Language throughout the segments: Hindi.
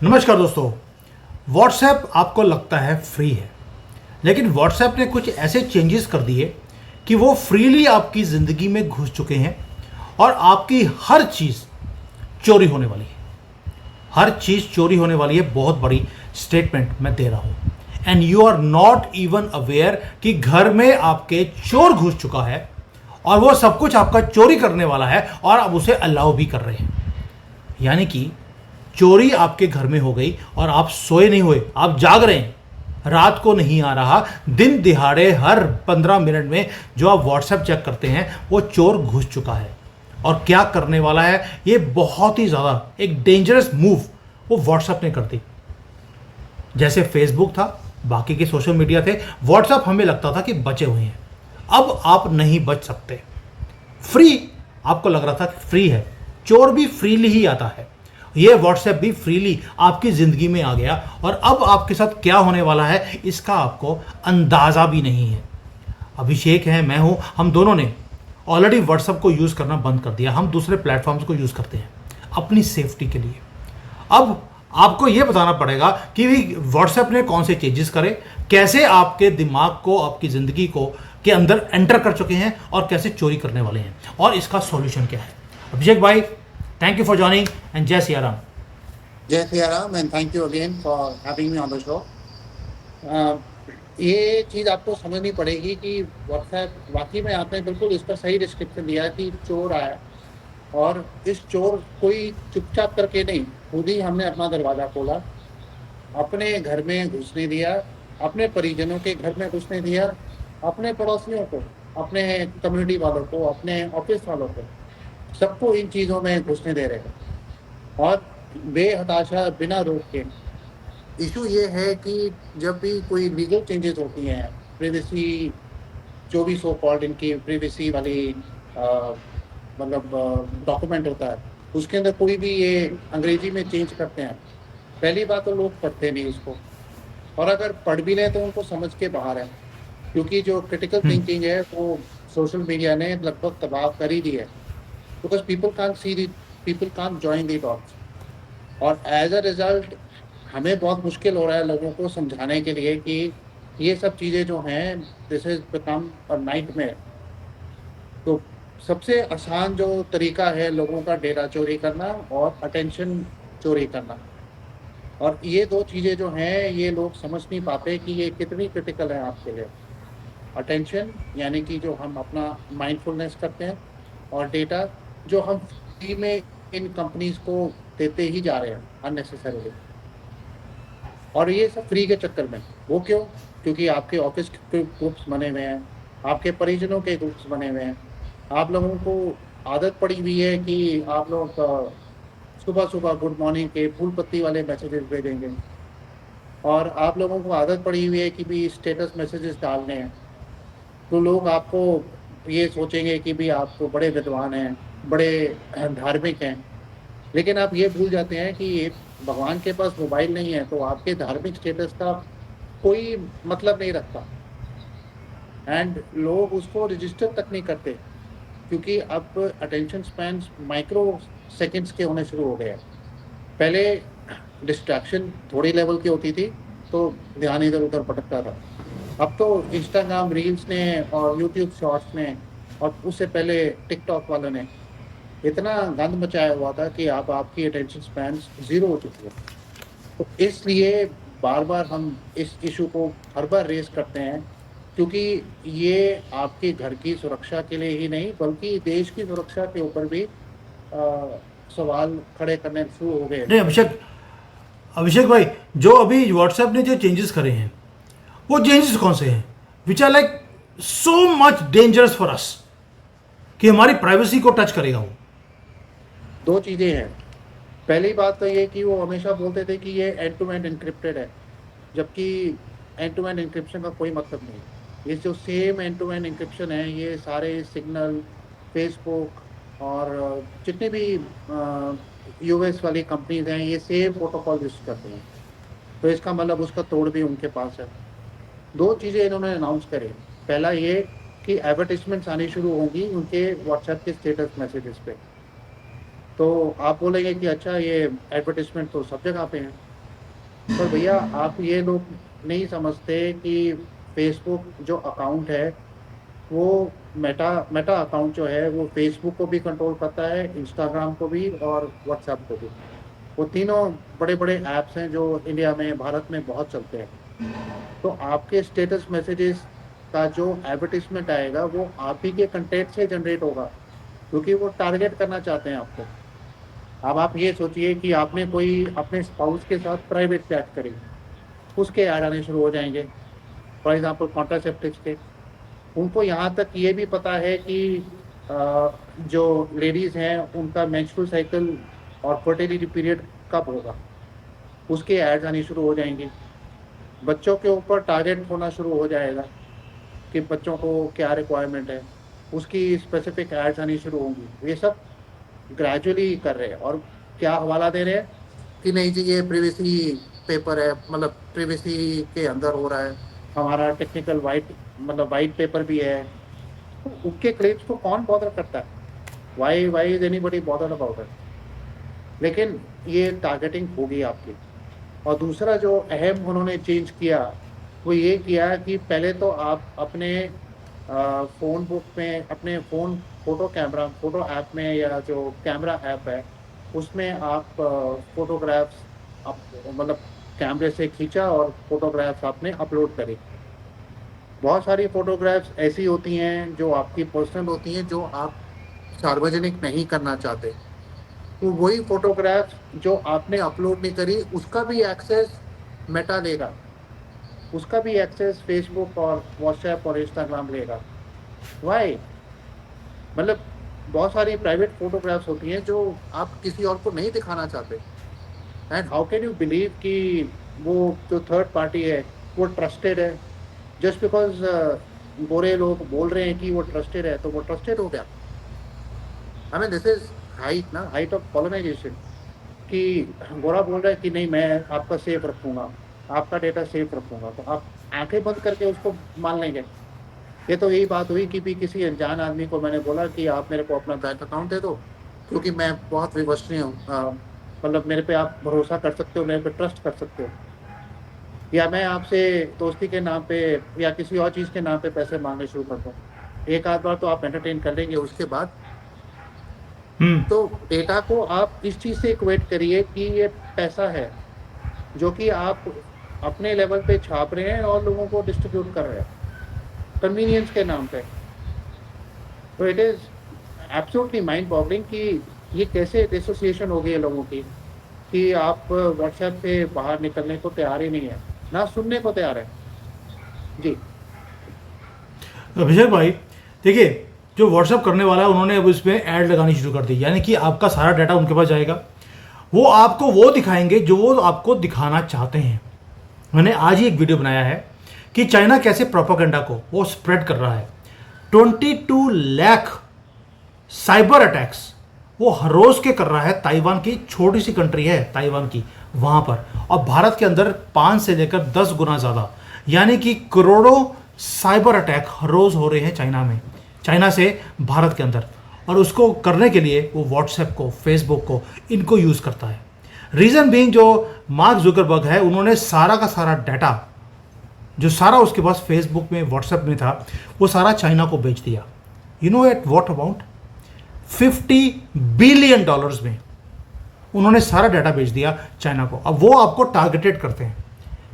नमस्कार दोस्तों। व्हाट्सएप आपको लगता है फ्री है, लेकिन व्हाट्सएप ने कुछ ऐसे चेंजेस कर दिए कि वो फ्रीली आपकी ज़िंदगी में घुस चुके हैं और आपकी हर चीज़ चोरी होने वाली है। हर चीज़ चोरी होने वाली है। बहुत बड़ी स्टेटमेंट मैं दे रहा हूँ। And you are not even aware कि घर में आपके चोर घुस चुका है और वो सब कुछ आपका चोरी करने वाला है और आप उसे अलाउ भी कर रहे हैं। यानी कि चोरी आपके घर में हो गई और आप सोए नहीं हुए, आप जाग रहे हैं। रात को नहीं आ रहा, दिन दिहाड़े हर 15 मिनट में जो आप व्हाट्सएप चेक करते हैं वो चोर घुस चुका है और क्या करने वाला है। ये बहुत ही ज़्यादा एक डेंजरस मूव वो व्हाट्सएप ने कर दी। जैसे फेसबुक था, बाकी के सोशल मीडिया थे, व्हाट्सएप हमें लगता था कि बचे हुए हैं। अब आप नहीं बच सकते। फ्री आपको लग रहा था कि फ्री है, चोर भी फ्रीली ही आता है। ये व्हाट्सएप भी फ्रीली आपकी ज़िंदगी में आ गया और अब आपके साथ क्या होने वाला है इसका आपको अंदाज़ा भी नहीं है। अभिषेक है, मैं हूँ, हम दोनों ने ऑलरेडी व्हाट्सएप को यूज़ करना बंद कर दिया। हम दूसरे प्लेटफॉर्म्स को यूज़ करते हैं अपनी सेफ्टी के लिए। अब आपको ये बताना पड़ेगा कि व्हाट्सएप ने कौन से चेंजेस करे, कैसे आपके दिमाग को, आपकी ज़िंदगी को के अंदर एंटर कर चुके हैं और कैसे चोरी करने वाले हैं और इसका सॉल्यूशन क्या है। अभिषेक भाई, thank you for joining and जय सिया राम। जय Siya Ram and thank you again for having me on the show. ये चीज़ आपको समझनी पड़ेगी कि व्हाट्सएप वाकई में आपने बिल्कुल इसका सही डिस्क्रिप्शन दिया कि चोर आया और इस चोर कोई चुपचाप करके नहीं, खुद ही हमने अपना दरवाज़ा खोला, अपने घर में घुसने दिया, अपने परिजनों के घर में घुसने दिया, अपने पड़ोसियों को, अपने कम्युनिटी वालों को, अपने ऑफिस वालों को, सबको इन चीज़ों में घुसने दे रहे हैं और बेहताशा बिना रोक के। इशू ये है कि जब भी कोई लीगल चेंजेस होती हैं, प्रिवेसी जो भी सो कॉल्ड इनकी प्रिवेसी वाली मतलब डॉक्यूमेंट होता है, उसके अंदर कोई भी ये अंग्रेजी में चेंज करते हैं, पहली बात तो लोग पढ़ते नहीं उसको, और अगर पढ़ भी लें तो उनको समझ के बाहर है, क्योंकि जो क्रिटिकल थिंकिंग है वो सोशल मीडिया ने लगभग तबाह कर ही दी है। Because people can't join the dots और एज अ रिजल्ट हमें बहुत मुश्किल हो रहा है लोगों को समझाने के लिए कि ये सब चीज़ें जो हैं this is become a nightmare. तो सबसे आसान जो तरीका है लोगों का डेटा चोरी करना और अटेंशन चोरी करना, और ये दो चीज़ें जो हैं ये लोग समझ नहीं पाते कि ये कितनी क्रिटिकल है आपके लिए। अटेंशन यानी कि जो हम अपना माइंडफुलनेस करते हैं, और डेटा जो हम फ्री में इन कंपनीज को देते ही जा रहे हैं अननेसेसरीली। और ये सब फ्री के चक्कर में, वो क्यों? क्योंकि आपके ऑफिस के ग्रुप्स बने हुए हैं, आपके परिजनों के ग्रुप्स बने हुए हैं, आप लोगों को आदत पड़ी हुई है कि आप लोग सुबह सुबह गुड मॉर्निंग के फूल पत्ती वाले मैसेजेस भेजेंगे, और आप लोगों को आदत पड़ी हुई है कि भी स्टेटस मैसेजेस डालने हैं। तो लोग आपको ये सोचेंगे कि भी आप तो बड़े विद्वान हैं, बड़े धार्मिक हैं, लेकिन आप ये भूल जाते हैं कि भगवान के पास मोबाइल नहीं है तो आपके धार्मिक स्टेटस का कोई मतलब नहीं रखता। एंड लोग उसको रजिस्टर तक नहीं करते, क्योंकि अब अटेंशन स्पैन माइक्रो सेकंड्स के होने शुरू हो गए हैं। पहले डिस्ट्रैक्शन थोड़ी लेवल की होती थी तो ध्यान इधर उधर भटकता था, अब तो इंस्टाग्राम रील्स ने और यूट्यूब शॉर्ट्स ने और उससे पहले टिकटॉक वालों ने इतना गंद मचाया हुआ था कि अब आपकी अटेंशन स्पैन ज़ीरो हो चुकी है। तो इसलिए बार बार हम इस इशू को हर बार रेस करते हैं, क्योंकि ये आपके घर की सुरक्षा के लिए ही नहीं बल्कि देश की सुरक्षा के ऊपर भी सवाल खड़े करने शुरू हो गए। नहीं अभिषेक, अभिषेक भाई, जो अभी व्हाट्सएप ने जो चेंजेस करे हैं वो चेंजेस कौन से हैं which are like so much dangerous for us कि हमारी प्राइवेसी को टच करेगा वो? दो चीज़ें हैं। पहली बात तो ये कि वो हमेशा बोलते थे कि ये एंड टू एंड एनक्रिप्टेड है, जबकि एंड टू एंड एन्क्रिप्शन का कोई मतलब नहीं। ये जो same end to end encryption है ये सारे सिग्नल, फेसबुक और जितने भी यूएस वाली कंपनीज हैं ये सेम प्रोटोकॉल यूज़ करते हैं। तो इसका मतलब उसका तोड़ भी उनके पास है। दो चीज़ें इन्होंने अनाउंस करी। पहला ये कि एडवर्टीजमेंट्स आनी शुरू होंगी उनके व्हाट्सएप के स्टेटस मैसेजेस पे। तो आप बोलेंगे कि अच्छा ये एडवर्टीजमेंट तो सब जगह पे हैं, पर भैया आप ये लोग नहीं समझते कि फेसबुक जो अकाउंट है वो मेटा मेटा अकाउंट जो है वो फेसबुक को भी कंट्रोल करता है, इंस्टाग्राम को भी और व्हाट्सएप को भी। वो तीनों बड़े बड़े ऐप्स हैं जो इंडिया में भारत में बहुत चलते हैं। तो आपके स्टेटस मैसेजेस का जो एडवर्टीजमेंट आएगा वो आप ही के कंटेंट से जनरेट होगा, क्योंकि वो टारगेट करना चाहते हैं आपको। अब आप ये सोचिए कि आपने कोई अपने स्पाउस के साथ प्राइवेट चैट करी, उसके ऐड आने शुरू हो जाएंगे, फॉर एग्जाम्पल कॉन्ट्रासेप्टिव्स के। उनको यहाँ तक ये भी पता है कि जो लेडीज़ हैं उनका मेंस्ट्रुअल साइकिल और फर्टिलिटी पीरियड कब होगा, उसके एड्स आनी शुरू हो जाएंगे। बच्चों के ऊपर टारगेट होना शुरू हो जाएगा कि बच्चों को क्या रिक्वायरमेंट है, उसकी स्पेसिफिक एड्स आनी शुरू होंगी। ये सब ग्रेजुअली कर रहे हैं और क्या हवाला दे रहे हैं कि नहीं जी ये प्रिवेसी पेपर है, मतलब प्रिवेसी के अंदर हो रहा है, हमारा टेक्निकल वाइट पेपर भी है। तो उनके क्लेम्स को कौन बॉदर करता है? Why is anybody bother about it? लेकिन ये टारगेटिंग होगी आपकी। और दूसरा जो अहम उन्होंने चेंज किया वो ये किया कि पहले तो आप अपने फ़ोन बुक में, अपने फ़ोन फ़ोटो ऐप में या जो कैमरा ऐप है उसमें आप फ़ोटोग्राफ्स आप मतलब कैमरे से खींचा और फ़ोटोग्राफ्स आपने अपलोड करी। बहुत सारी फ़ोटोग्राफ्स ऐसी होती हैं जो आपकी पर्सनल होती हैं, जो आप सार्वजनिक नहीं करना चाहते। तो वही फ़ोटोग्राफ्स जो आपने अपलोड नहीं करी उसका भी एक्सेस मेटा लेगा, उसका भी एक्सेस फेसबुक और व्हाट्सएप और इंस्टाग्राम लेगा। वाई? मतलब बहुत सारी प्राइवेट फ़ोटोग्राफ्स होती हैं जो आप किसी और को नहीं दिखाना चाहते। And how can you believe कि वो जो थर्ड पार्टी है वो ट्रस्टेड है? जस्ट बिकॉज गोरे लोग बोल रहे हैं कि वो ट्रस्टेड है तो वो ट्रस्टेड हो गया? I mean this is height of colonization, कि गोरा बोल रहा है कि नहीं मैं आपका सेफ रखूंगा, आपका डेटा सेफ रखूंगा, तो आप आंखें बंद करके उसको मान लेंगे। ये तो यही बात हुई कि भी किसी अनजान आदमी को मैंने बोला कि आप मेरे को अपना बैंक अकाउंट दे दो, क्योंकि मैं बहुत विश्वसनीय हूँ, मतलब मेरे पे आप भरोसा कर सकते हो, मेरे पे ट्रस्ट कर सकते हो, या मैं आपसे दोस्ती के नाम पे या किसी और चीज़ के नाम पे पैसे मांगने शुरू कर दूँ। एक आध बार तो आप एंटरटेन कर लेंगे, उसके बाद हम्म। तो डेटा को आप इस चीज़ से इक्वेट करिए कि ये पैसा है जो कि आप अपने लेवल पे छाप रहे हैं और लोगों को डिस्ट्रीब्यूट कर रहे हैं कन्वीनियंस के नाम पे। तो it is absolutely mind boggling कि ये कैसे डिसोसिएशन हो गई है लोगों की, कि आप व्हाट्सएप से बाहर निकलने को तैयार ही नहीं है, ना सुनने को तैयार है। जी। अभिषेक भाई, देखिए, जो व्हाट्सअप करने वाला है उन्होंने अब इसमें ऐड लगानी शुरू कर दी, यानी कि आपका सारा डाटा उनके पास जाएगा। वो आपको वो दिखाएंगे जो वो आपको दिखाना चाहते हैं। मैंने आज ही एक वीडियो बनाया है कि चाइना कैसे प्रोपेगेंडा को वो स्प्रेड कर रहा है। 22 लाख साइबर अटैक्स वो हर रोज के कर रहा है। ताइवान की छोटी सी कंट्री है ताइवान की, वहां पर, और भारत के अंदर 5 से लेकर 10 गुना ज्यादा, यानी कि करोड़ों साइबर अटैक हर रोज हो रहे हैं चाइना में, चाइना से भारत के अंदर। और उसको करने के लिए वो व्हाट्सएप को, फेसबुक को, इनको यूज करता है। रीजन बीइंग जो मार्क जुकरबर्ग है, उन्होंने सारा का सारा डाटा जो सारा उसके पास फेसबुक में, व्हाट्सएप में था, वो सारा चाइना को बेच दिया। You know at what amount? $50 billion में उन्होंने सारा डाटा बेच दिया चाइना को। अब वो आपको टारगेटेड करते हैं।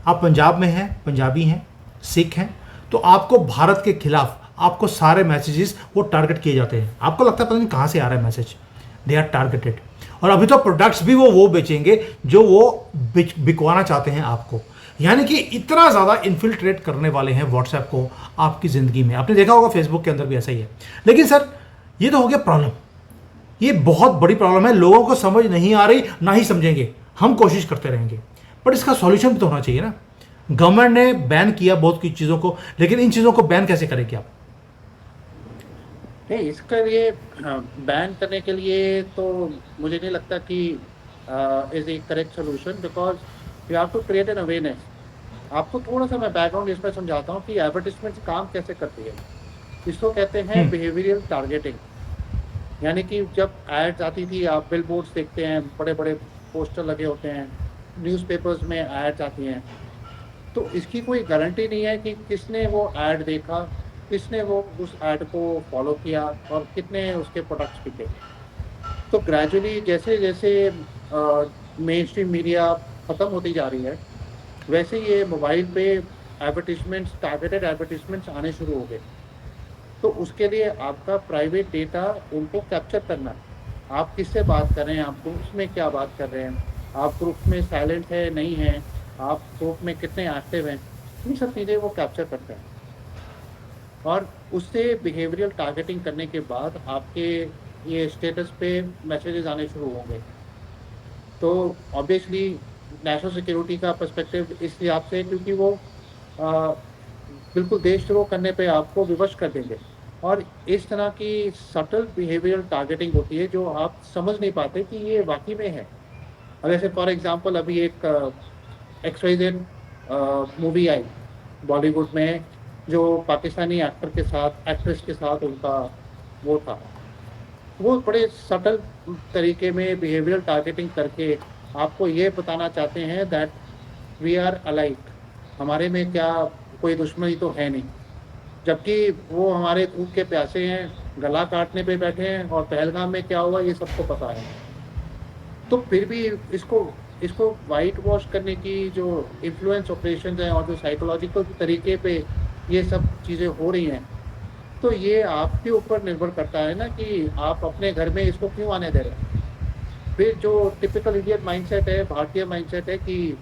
आप पंजाब में हैं, पंजाबी हैं, सिख हैं, तो आपको भारत के खिलाफ आपको सारे मैसेजेस वो टारगेट किए जाते हैं। आपको लगता है पता नहीं कहाँ से आ रहा है मैसेज, दे आर टारगेटेड। और अभी तो प्रोडक्ट्स भी वो बेचेंगे जो वो बिकवाना चाहते हैं आपको। यानी कि इतना ज़्यादा इन्फिल्ट्रेट करने वाले हैं व्हाट्सएप को आपकी ज़िंदगी में। आपने देखा होगा फेसबुक के अंदर भी ऐसा ही है। लेकिन सर, ये तो हो गया प्रॉब्लम, ये बहुत बड़ी प्रॉब्लम है, लोगों को समझ नहीं आ रही, ना ही समझेंगे, हम कोशिश करते रहेंगे। बट इसका सॉल्यूशन भी तो होना चाहिए ना। गवर्नमेंट ने बैन किया बहुत कुछ चीज़ों को, लेकिन इन चीज़ों को बैन कैसे करेंगे आप? नहीं, इसके लिए बैन करने के लिए तो मुझे नहीं लगता कि is a correct solution, because you have to create an awareness. आपको थोड़ा सा मैं बैकग्राउंड इसमें समझाता हूँ कि एडवर्टिजमेंट काम कैसे करती है। इसको कहते हैं बिहेवियरल टारगेटिंग। यानी कि जब एड्स आती थी, आप बिल बोर्ड्स देखते हैं, बड़े बड़े पोस्टर लगे होते हैं, न्यूज़पेपर्स में एड्स आती हैं, तो इसकी कोई गारंटी नहीं है कि किसने वो ऐड देखा, किसने वो उस ऐड को फॉलो किया और कितने उसके प्रोडक्ट्स बिके। तो ग्रेजुअली जैसे-जैसे मेन स्ट्रीम मीडिया खत्म होती जा रही है, वैसे ये मोबाइल पे एडवर्टाइज़मेंट्स, टारगेटेड एडवर्टाइज़मेंट्स आने शुरू हो गए। तो उसके लिए आपका प्राइवेट डेटा उनको कैप्चर करना है। आप किससे बात कर रहे हैं, आप ग्रुप्स में क्या बात कर रहे हैं, आप ग्रुप में साइलेंट है, नहीं है, आप ग्रुप में कितने एक्टिव हैं, ये सब चीज़ें वो कैप्चर करते हैं। और उससे बिहेवियरल टारगेटिंग करने के बाद आपके ये स्टेटस पे मैसेजेस आने शुरू होंगे। तो ऑब्वियसली नेशनल सिक्योरिटी का पर्सपेक्टिव इस हिसाब से, क्योंकि वो अ, बिल्कुल देशद्रोह करने पे आपको विवश कर देंगे। और इस तरह की सटल बिहेवियरल टारगेटिंग होती है जो आप समझ नहीं पाते कि ये वाक़ई में है। अब जैसे फॉर एग्ज़ाम्पल अभी एक एक्स-वाई-ज़ेड मूवी आई बॉलीवुड में, जो पाकिस्तानी एक्टर के साथ एक्ट्रेस के साथ उनका वो था। वो बड़े सटल तरीके में बिहेवियरल टारगेटिंग करके आपको ये बताना चाहते हैं दैट वी आर अलाइक, हमारे में क्या कोई दुश्मनी तो है नहीं। जबकि वो हमारे खून के प्यासे हैं, गला काटने पे बैठे हैं और पहलगाम में क्या हुआ ये सबको पता है। तो फिर भी इसको इसको व्हाइट वॉश करने की जो इन्फ्लुएंस ऑपरेशंस हैं और जो साइकोलॉजिकल तरीके पे ये सब चीज़ें हो रही हैं, तो ये आपके ऊपर निर्भर करता है ना कि आप अपने घर में इसको क्यों आने दे रहे हैं। फिर जो टिपिकल इंडियन माइंडसेट है, भारतीय माइंडसेट है कि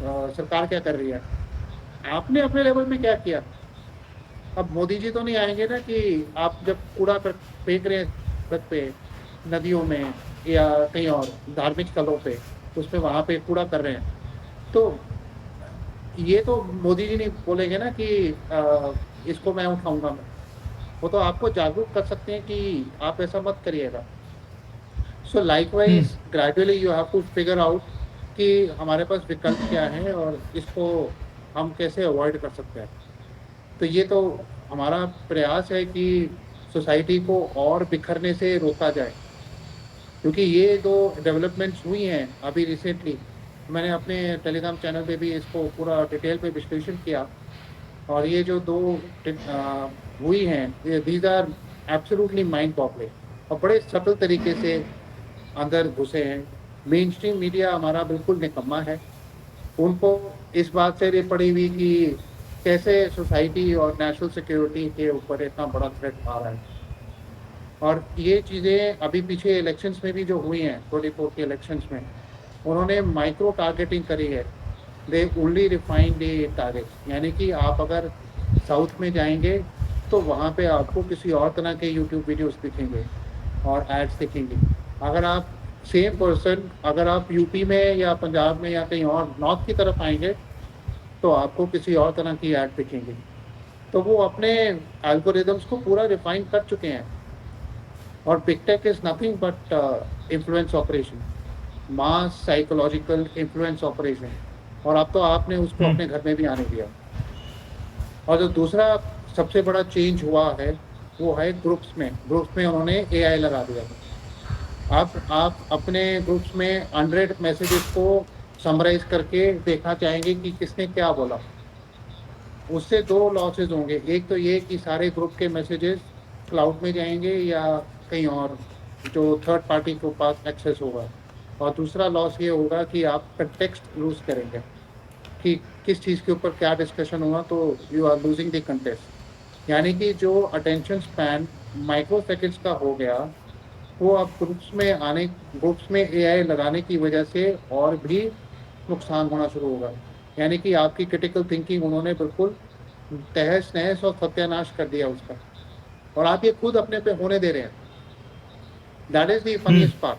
सरकार क्या कर रही है? आपने अपने लेवल में क्या किया? अब मोदी जी तो नहीं आएँगे ना कि आप जब कूड़ा क फेंक रहे हैं सड़क पे, नदियों में या कहीं और धार्मिक स्थलों पे, उसमें वहाँ पे कूड़ा कर रहे हैं। तो ये तो मोदी जी नहीं बोलेंगे ना कि इसको मैं उठाऊँगा मैं। वो तो आपको जागरूक कर सकते हैं कि आप ऐसा मत करिएगा। So hmm. Likewise gradually you have to figure out कि हमारे पास विकल्प क्या हैं और इसको हम कैसे अवॉइड कर सकते हैं। तो ये तो हमारा प्रयास है कि सोसाइटी को और बिखरने से रोका जाए। क्योंकि ये जो डेवलपमेंट्स हुई हैं अभी रिसेंटली, मैंने अपने टेलीग्राम चैनल पे भी इसको पूरा डिटेल पे विश्लेषण किया। और ये जो 2 हुई हैं, ये these are absolutely mind boggling और बड़े सटल तरीके से अंदर घुसे हैं। मेनस्ट्रीम मीडिया हमारा बिल्कुल निकम्मा है। उनको इस बात से नहीं पड़ी हुई कि कैसे सोसाइटी और नेशनल सिक्योरिटी के ऊपर इतना बड़ा थ्रेट आ रहा है। और ये चीज़ें अभी पीछे इलेक्शंस में भी जो हुई हैं, 24 के इलेक्शंस में, उन्होंने माइक्रो टारगेटिंग करी है। They only refine the targets, यानी कि आप अगर साउथ में जाएँगे, तो वहाँ पे आपको किसी और तरह के यूट्यूब वीडियोज़ दिखेंगे और एड्स दिखेंगी। अगर आप सेम पर्सन अगर आप यूपी में या पंजाब में या कहीं और नॉर्थ की तरफ आएँगे, तो आपको किसी और तरह की ऐड दिखेंगी। तो वो अपने एल्गोरिदम्स को पूरा रिफाइन कर चुके हैं। और big tech is nothing but influence operation, mass psychological influence operation. और अब तो आपने उसको हम्म। अपने घर में भी आने दिया। और जो दूसरा सबसे बड़ा चेंज हुआ है, वो है ग्रुप्स में उन्होंने एआई लगा दिया। अब आप अपने ग्रुप्स में 100 मैसेजेस को समराइज़ करके देखना चाहेंगे कि किसने क्या बोला। उससे 2 लॉसेस होंगे। एक तो ये कि सारे ग्रुप के मैसेजेस क्लाउड में जाएँगे या कहीं और जो थर्ड पार्टी के पास एक्सेस होगा। और दूसरा लॉस ये होगा कि आप कॉन्टेक्स्ट लूज़ करेंगे कि किस चीज़ के ऊपर क्या डिस्कशन हुआ, तो यू आर लूज़िंग द कॉन्टेक्स्ट। यानी कि जो अटेंशन स्पैन माइक्रो सेकंड्स का हो गया, वो अब ग्रुप्स में एआई लगाने की वजह से और भी नुकसान होना शुरू होगा। यानी कि आपकी क्रिटिकल थिंकिंग उन्होंने बिल्कुल तहस-नहस और सत्यानाश कर दिया उसका। और आप ये खुद अपने पे होने दे रहे हैं। That is the hmm. Funniest part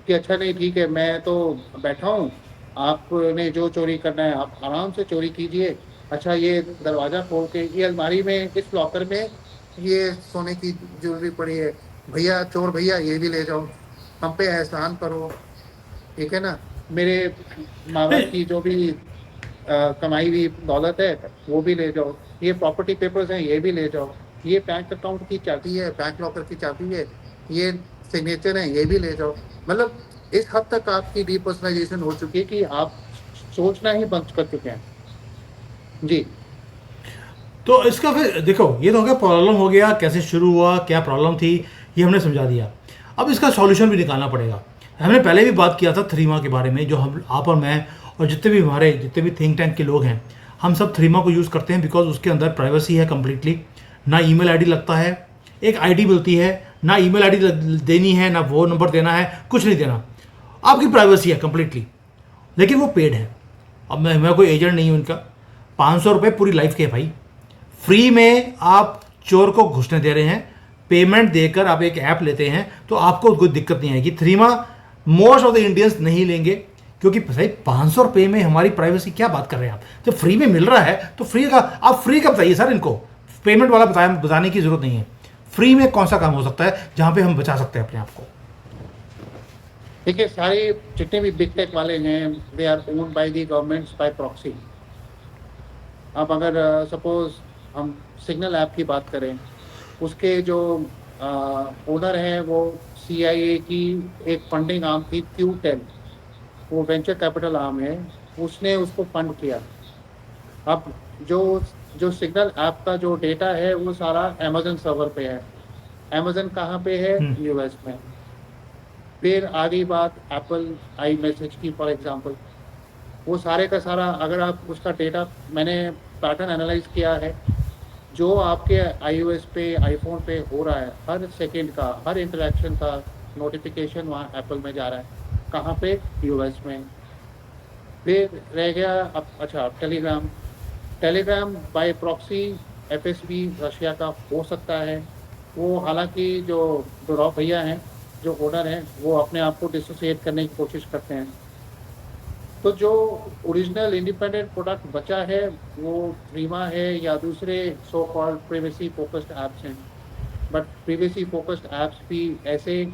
कि अच्छा नहीं ठीक है, मैं तो बैठा हूँ, आपने जो चोरी करना है आप आराम से चोरी कीजिए। अच्छा ये दरवाज़ा खोल के ये अलमारी में इस लॉकर में ये सोने की ज्वेलरी पड़ी है, भैया चोर भैया ये भी ले जाओ, हम पे एहसान करो, ठीक है ना? मेरे माँ-बाप की जो भी कमाई हुई दौलत है वो भी ले जाओ, ये प्रॉपर्टी पेपर्स हैं ये भी ले जाओ, ये बैंक अकाउंट की चाबी है, बैंक लॉकर की चाबी है, ये सिग्नेचर है ये भी ले जाओ। मतलब इस हद तक आपकी डीपर्सनलाइजेशन हो चुकी है कि आप सोचना ही बंद कर चुके हैं। जी। तो इसका फिर देखो, ये तो हो गया प्रॉब्लम, हो गया कैसे शुरू हुआ, क्या प्रॉब्लम थी, ये हमने समझा दिया। अब इसका सॉल्यूशन भी निकालना पड़ेगा। हमने पहले भी बात किया था थ्रीमा के बारे में, जो हम आप और मैं और जितने भी थिंक टैंक के लोग हैं, हम सब थ्रीमा को यूज़ करते हैं बिकॉज उसके अंदर प्राइवेसी है कम्प्लीटली। ना ईमेल आईडी लगता है, एक आईडी मिलती है, ना ईमेल आईडी देनी है, ना वो नंबर देना है, कुछ नहीं देना, आपकी प्राइवेसी है कम्प्लीटली। लेकिन वो पेड है। अब मैं कोई एजेंट नहीं हूँ इनका। 500 रुपये पूरी लाइफ के है भाई। फ्री में आप चोर को घुसने दे रहे हैं, पेमेंट देकर आप एक ऐप लेते हैं, तो आपको कोई दिक्कत नहीं आएगी। थ्रीमा मोस्ट ऑफ द इंडियंस नहीं लेंगे, क्योंकि भाई 500 रुपये में हमारी प्राइवेसी, क्या बात कर रहे हैं आप। जब फ्री में मिल रहा है तो फ्री का आप फ्री का बताइए सर, इनको पेमेंट वाला बताने की जरूरत नहीं है। फ्री में कौन सा काम हो सकता है जहां पे हम बचा सकते हैं अपने आप को। देखिए, सारे जितने भी बिग टेक वाले हैं, they are owned by the governments by proxy. अब अगर सपोज हम सिग्नल ऐप की बात करें, उसके जो ओनर हैं वो CIA की एक फंडिंग आर्म थी, क्यूटेल, वो वेंचर कैपिटल आर्म है, उसने उसको फंड किया। अब जो जो सिग्नल ऐप का जो डेटा है वो सारा अमेजन सर्वर पे है। अमेजन कहाँ पे है? US में। फिर आ गई बात एप्पल आई मैसेज की, फॉर एग्जांपल। वो सारे का सारा, अगर आप उसका डेटा, मैंने पैटर्न एनालाइज किया है, जो आपके iOS पे, आईफोन पे हो रहा है, हर सेकंड का, हर इंटरेक्शन का नोटिफिकेशन वहाँ एप्पल में जा रहा है। कहाँ पे? US में। फिर रह गया अब, अच्छा, Telegram bye proxy FSB Russia का हो सकता है। वो हालांकि जो दुराव भैया हैं, जो ओनर हैं, वो अपने आप को डिसोसिएट करने की कोशिश करते हैं। तो जो ओरिजिनल इंडिपेंडेंट प्रोडक्ट बचा है वो थ्रीमा है या दूसरे so called privacy focused apps हैं। बट प्रिवेसी फोकस्ड ऐप्स भी ऐसे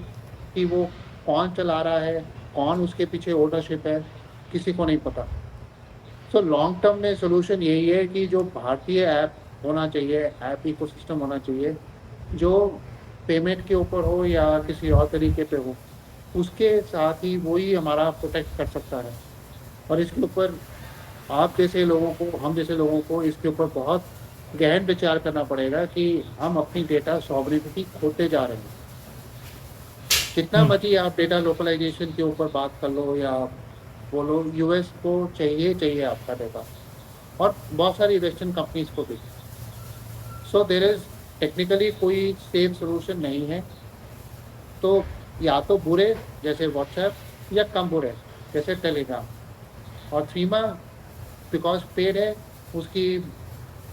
कि वो कौन चला रहा है, कौन उसके पीछे ओनरशिप है, किसी को नहीं पता। सो लॉन्ग टर्म में सोल्यूशन यही है कि जो भारतीय ऐप होना चाहिए, ऐप इकोसिस्टम होना चाहिए, जो पेमेंट के ऊपर हो या किसी और तरीके पे हो, उसके साथ ही वही हमारा प्रोटेक्ट कर सकता है। और इसके ऊपर आप जैसे लोगों को, हम जैसे लोगों को इसके ऊपर बहुत गहन विचार करना पड़ेगा कि हम अपनी डेटा सॉवरेनिटी खोते जा रहे हैं। जितना मर्जी आप डेटा लोकलाइजेशन के ऊपर बात कर लो या बोलो, US को चाहिए आपका डेटा, और बहुत सारी वेस्टर्न कंपनीज को भी। सो देयर इज टेक्निकली कोई सेफ सोल्यूशन नहीं है। तो या तो बुरे जैसे व्हाट्सएप, या कम बुरे जैसे टेलीग्राम। और थ्रीमा बिकॉज पेड है, उसकी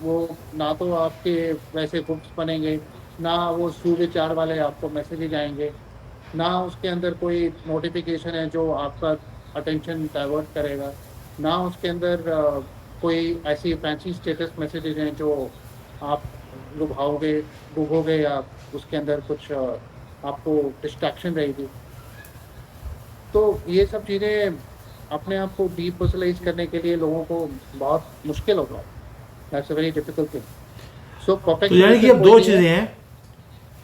वो ना तो आपके वैसे ग्रुप्स बनेंगे, ना वो सुविचार वाले आपको मैसेजेज आएंगे, ना उसके अंदर कोई नोटिफिकेशन है जो आपका अटेंशन डाइवर्ट करेगा, ना उसके अंदर कोई ऐसी फैंसी स्टेटस मैसेजेज हैं जो आप लुभाओगे, डूबोगे, या उसके अंदर कुछ आपको डिस्ट्रैक्शन रहेगी। तो ये सब चीज़ें अपने आप को डीपर्सनलाइज करने के लिए लोगों को बहुत मुश्किल होगा। That's a very difficult thing. So perfect, तो यानी कि अब दो चीज़ें हैं।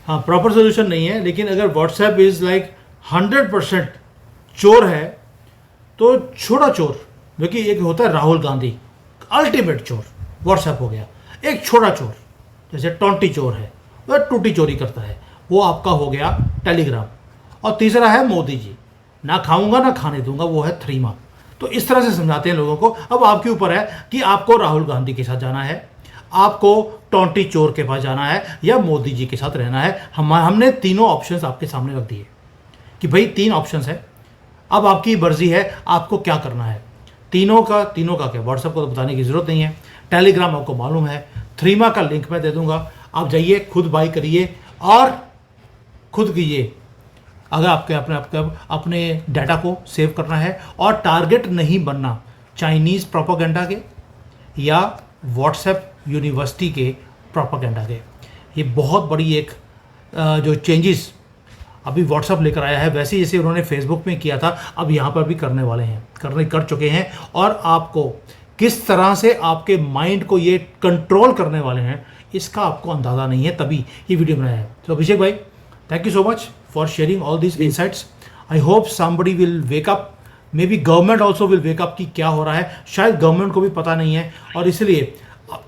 हाँ, प्रॉपर सोल्यूशन नहीं है, लेकिन अगर व्हाट्सएप इज लाइक 100% चोर है, तो छोटा चोर, जो कि एक होता है राहुल गांधी, अल्टीमेट चोर, व्हाट्सएप हो गया। एक छोटा चोर जैसे टोंटी चोर है, वह टूटी चोरी करता है, वो आपका हो गया टेलीग्राम। और तीसरा है मोदी जी, ना खाऊंगा ना खाने दूंगा, वो है थ्रीमा। तो इस तरह से समझाते हैं लोगों को। अब आपके ऊपर है कि आपको राहुल गांधी के साथ जाना है, आपको टोंटी चोर के पास जाना है, या मोदी जी के साथ रहना है। हमने तीनों ऑप्शंस आपके सामने रख दिए कि भाई 3 ऑप्शंस है, अब आपकी मर्जी है आपको क्या करना है। तीनों का क्या, व्हाट्सएप को तो बताने की जरूरत नहीं है, टेलीग्राम आपको मालूम है, थ्रीमा का लिंक मैं दे दूंगा, आप जाइए खुद बाई करिए और खुद कीजिए। अगर अपने डाटा को सेव करना है और टारगेट नहीं बनना चाइनीज़ प्रोपेगेंडा के या व्हाट्सएप यूनिवर्सिटी के प्रोपेगेंडा के। ये बहुत बड़ी एक जो चेंजेस अभी व्हाट्सएप लेकर आया है, वैसे जैसे उन्होंने फेसबुक में किया था, अब यहाँ पर भी करने वाले हैं, कर चुके हैं। और आपको किस तरह से आपके माइंड को ये कंट्रोल करने वाले हैं, इसका आपको अंदाज़ा नहीं है, तभी ये वीडियो बनाया है। तो अभिषेक भाई, thank you so much for sharing all this insights. I hope somebody will wake up, may be government also will wake up कि क्या हो रहा है। शायद गवर्नमेंट को भी पता नहीं है, और इसलिए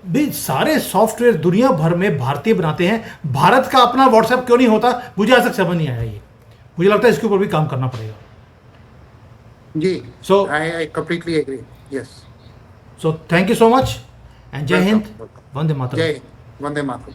भी सारे सॉफ्टवेयर दुनिया भर में भारतीय बनाते हैं, भारत का अपना व्हाट्सएप क्यों नहीं होता, मुझे आज तक समझ नहीं आया ये। मुझे लगता है इसके ऊपर भी काम करना पड़ेगा। जी, So- I completely agree. Yes, so thank you so much, and जय हिंद, वेलकम। वंदे मातरम। जय हिंद, वंदे मातरम।